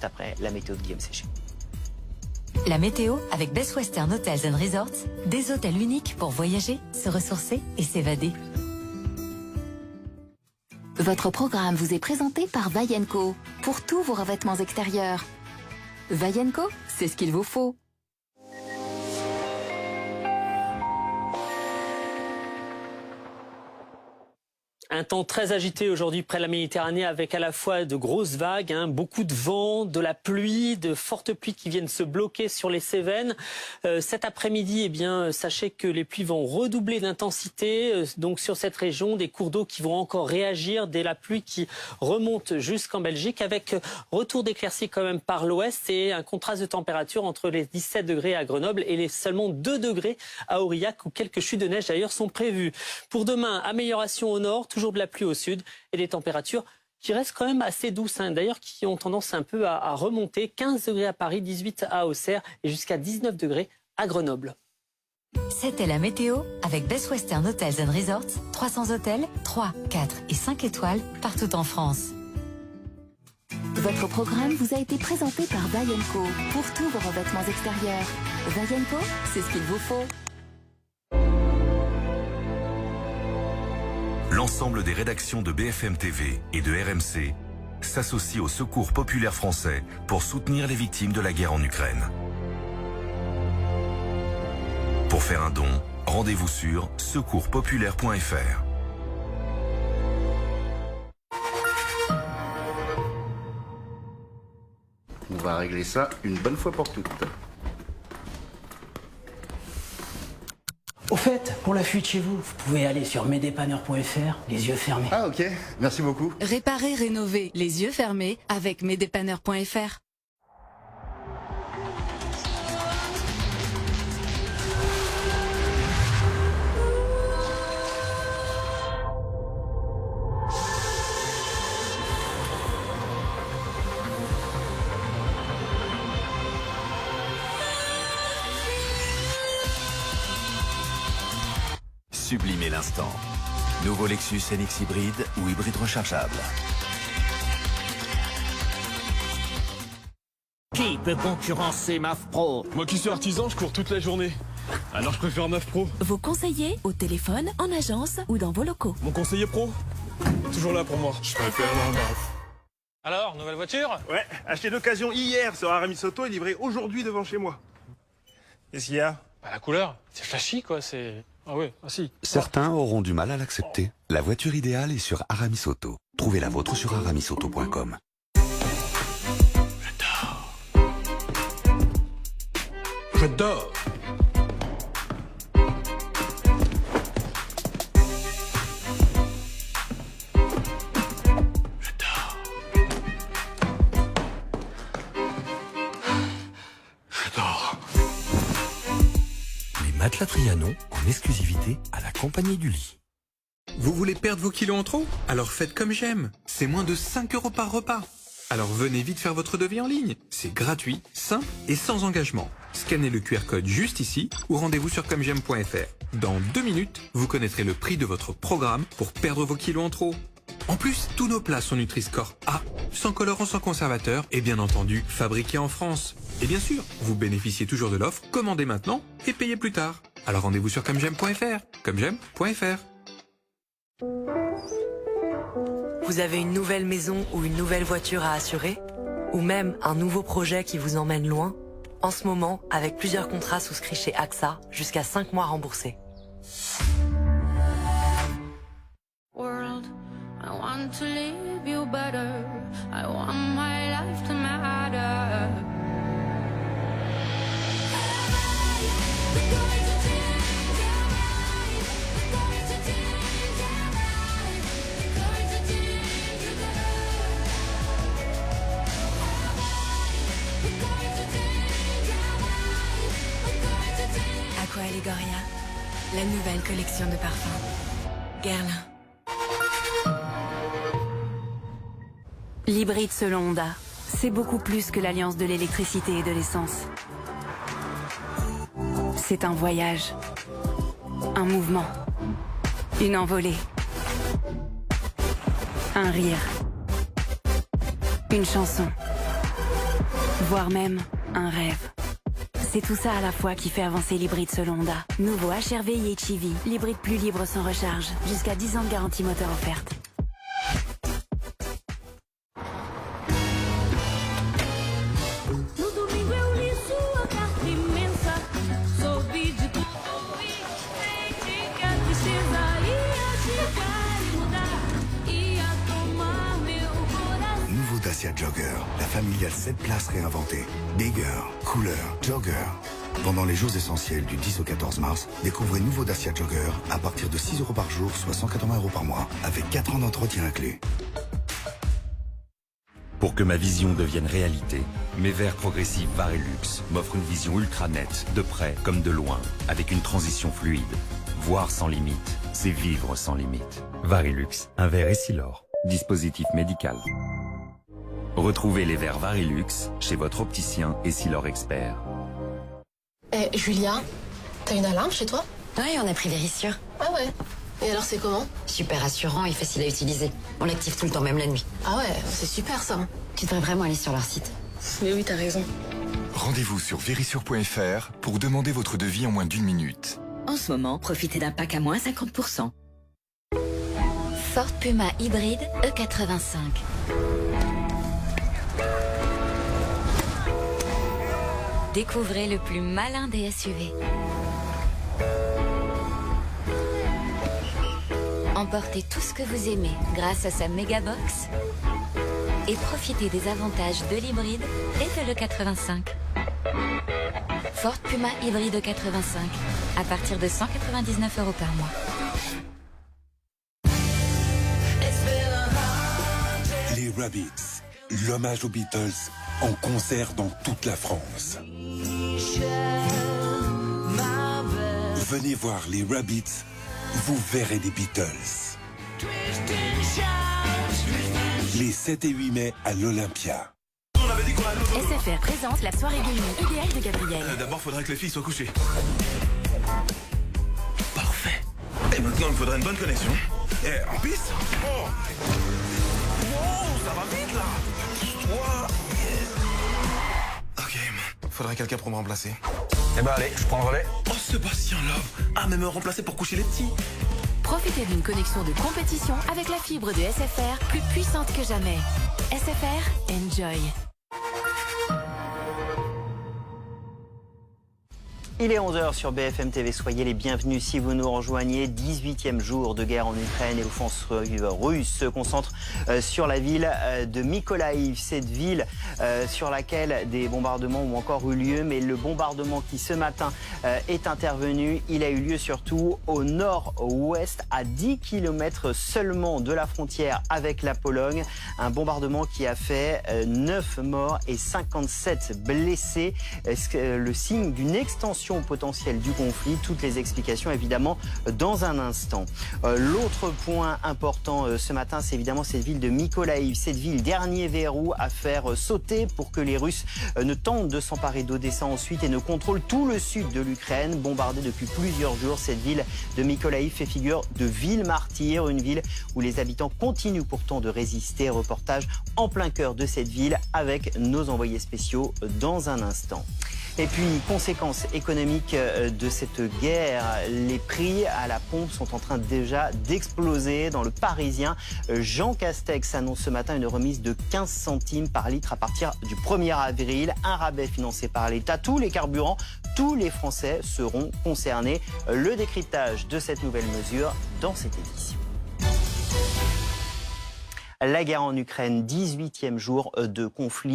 juste après la météo de Guillaume Séché. La météo avec Best Western Hotels and Resorts, des hôtels uniques pour voyager, se ressourcer et s'évader. Votre programme vous est présenté par Vayenco pour tous vos revêtements extérieurs. Vayenco, c'est ce qu'il vous faut. Un temps très agité aujourd'hui près de la Méditerranée avec à la fois de grosses vagues, beaucoup de vent, de la pluie, de fortes pluies qui viennent se bloquer sur les Cévennes. Cet après-midi, sachez que les pluies vont redoubler d'intensité. Donc sur cette région, des cours d'eau qui vont encore réagir dès la pluie qui remonte jusqu'en Belgique avec retour d'éclaircies quand même par l'ouest et un contraste de température entre les 17 degrés à Grenoble et les seulement 2 degrés à Aurillac où quelques chutes de neige d'ailleurs sont prévues. Pour demain, amélioration au nord, toujours de la pluie au sud et des températures qui restent quand même assez douces, d'ailleurs qui ont tendance un peu à remonter. 15 degrés à Paris, 18 à Auxerre et jusqu'à 19 degrés à Grenoble. C'était la météo avec Best Western Hotels and Resorts, 300 hôtels, 3, 4 et 5 étoiles partout en France. Votre programme vous a été présenté par Vayenco pour tous vos revêtements extérieurs. Vayenco, c'est ce qu'il vous faut. L'ensemble des rédactions de BFM TV et de RMC s'associe au Secours populaire français pour soutenir les victimes de la guerre en Ukraine. Pour faire un don, rendez-vous sur secourspopulaire.fr. On va régler ça une bonne fois pour toutes. Au fait, pour la fuite chez vous, vous pouvez aller sur mesdépanneurs.fr, les yeux fermés. Ah ok, merci beaucoup. Réparer, rénover, les yeux fermés avec mesdépanneurs.fr. Sublimez l'instant. Nouveau Lexus NX hybride ou hybride rechargeable. Qui peut concurrencer MAF Pro? Moi qui suis artisan, je cours toute la journée. Alors je préfère MAF Pro. Vos conseillers au téléphone, en agence ou dans vos locaux. Mon conseiller pro, toujours là pour moi. Je préfère la MAF. Alors, nouvelle voiture? Ouais, acheté d'occasion hier sur Aramis Auto et livré aujourd'hui devant chez moi. Qu'est-ce qu'il y a? La couleur, c'est flashy quoi, c'est... Ah oui, ah si. Certains auront du mal à l'accepter. La voiture idéale est sur Aramis Auto. Trouvez la vôtre sur aramisauto.com. Je dors. Matelas Trianon en exclusivité à la compagnie du lit. Vous voulez perdre vos kilos en trop? Alors faites comme j'aime. C'est moins de 5 € par repas. Alors venez vite faire votre devis en ligne. C'est gratuit, simple et sans engagement. Scannez le QR code juste ici ou rendez-vous sur commej'aime.fr. Dans 2 minutes, vous connaîtrez le prix de votre programme pour perdre vos kilos en trop. En plus, tous nos plats sont Nutri-Score A, sans colorant, sans conservateur et bien entendu fabriqués en France. Et bien sûr, vous bénéficiez toujours de l'offre commandez maintenant et payez plus tard. Alors rendez-vous sur commej'aime.fr. commej'aime.fr. Vous avez une nouvelle maison ou une nouvelle voiture à assurer? Ou même un nouveau projet qui vous emmène loin? En ce moment, avec plusieurs contrats souscrits chez AXA, jusqu'à 5 mois remboursés. World, I want to leave you better. I want my life to matter. Aqua Allegoria, la nouvelle collection de parfums. Guerlain. L'hybride selon Honda, c'est beaucoup plus que l'alliance de l'électricité et de l'essence. C'est un voyage, un mouvement, une envolée, un rire, une chanson, voire même un rêve. C'est tout ça à la fois qui fait avancer l'hybride selon Honda. Nouveau HR-V e-HEV, l'hybride plus libre sans recharge. Jusqu'à 10 ans de garantie moteur offerte. Nouveau Dacia Jogger, la familiale 7 places réinventée. Bigger, cooler, Jogger. Pendant les jours essentiels du 10 au 14 mars, découvrez nouveau Dacia Jogger à partir de 6 € par jour, soit 180 € par mois, avec 4 ans d'entretien inclus. Pour que ma vision devienne réalité, mes verres progressifs Varilux m'offrent une vision ultra nette, de près comme de loin, avec une transition fluide. Voir sans limite, c'est vivre sans limite. Varilux, un verre Essilor, dispositif médical. Retrouvez les verres Varilux chez votre opticien Essilor Expert. Julia, t'as une alarme chez toi? Ouais, on a pris Vérissure. Ah ouais? Et alors c'est comment? Super rassurant et facile à utiliser. On l'active tout le temps, même la nuit. Ah ouais, c'est super ça. Tu devrais vraiment aller sur leur site. Mais oui, t'as raison. Rendez-vous sur vérissure.fr pour demander votre devis en moins d'1 minute. En ce moment, profitez d'un pack à moins 50%. Ford Puma hybride E85. Découvrez le plus malin des SUV. Emportez tout ce que vous aimez grâce à sa méga box et profitez des avantages de l'hybride et de l'E85. Ford Puma hybride E85 à partir de 199 € par mois. Les Rabbits, l'hommage aux Beatles en concert dans toute la France. Venez voir les Rabbits, vous verrez les Beatles. Les 7 et 8 mai à l'Olympia. SFR présente la soirée gaming idéale de Gabriel. D'abord, faudrait que les filles soient couchées. Parfait. Et maintenant, il me faudrait une bonne connexion. Et en piste. Oh, ça va vite là. Ok, faudrait quelqu'un pour me remplacer. Eh ben allez, je prends le relais. Oh, Sébastien Love. Ah, mais me remplacer pour coucher les petits. Profitez d'une connexion de compétition avec la fibre de SFR, plus puissante que jamais. SFR, enjoy. Il est 11h sur BFM TV, soyez les bienvenus si vous nous rejoignez. 18e jour de guerre en Ukraine et l'offensive russe se concentre sur la ville de Mykolaïv. Cette ville sur laquelle des bombardements ont encore eu lieu, mais le bombardement qui ce matin est intervenu, il a eu lieu surtout au nord-ouest, à 10 km seulement de la frontière avec la Pologne. Un bombardement qui a fait 9 morts et 57 blessés. Est-ce le signe d'une extension potentielle du conflit? Toutes les explications évidemment dans un instant. L'autre point important ce matin, c'est évidemment cette ville de Mykolaïv. Cette ville, dernier verrou à faire sauter pour que les Russes ne tentent de s'emparer d'Odessa ensuite et ne contrôlent tout le sud de l'Ukraine. Bombardée depuis plusieurs jours, cette ville de Mykolaïv fait figure de ville martyre, une ville où les habitants continuent pourtant de résister. Reportage en plein cœur de cette ville avec nos envoyés spéciaux dans un instant. Et puis, conséquences économiques de cette guerre, les prix à la pompe sont en train déjà d'exploser. Dans le Parisien, Jean Castex annonce ce matin une remise de 15 centimes par litre à partir du 1er avril. Un rabais financé par l'État. Tous les carburants, tous les Français seront concernés. Le décryptage de cette nouvelle mesure dans cette édition. La guerre en Ukraine, 18e jour de conflit.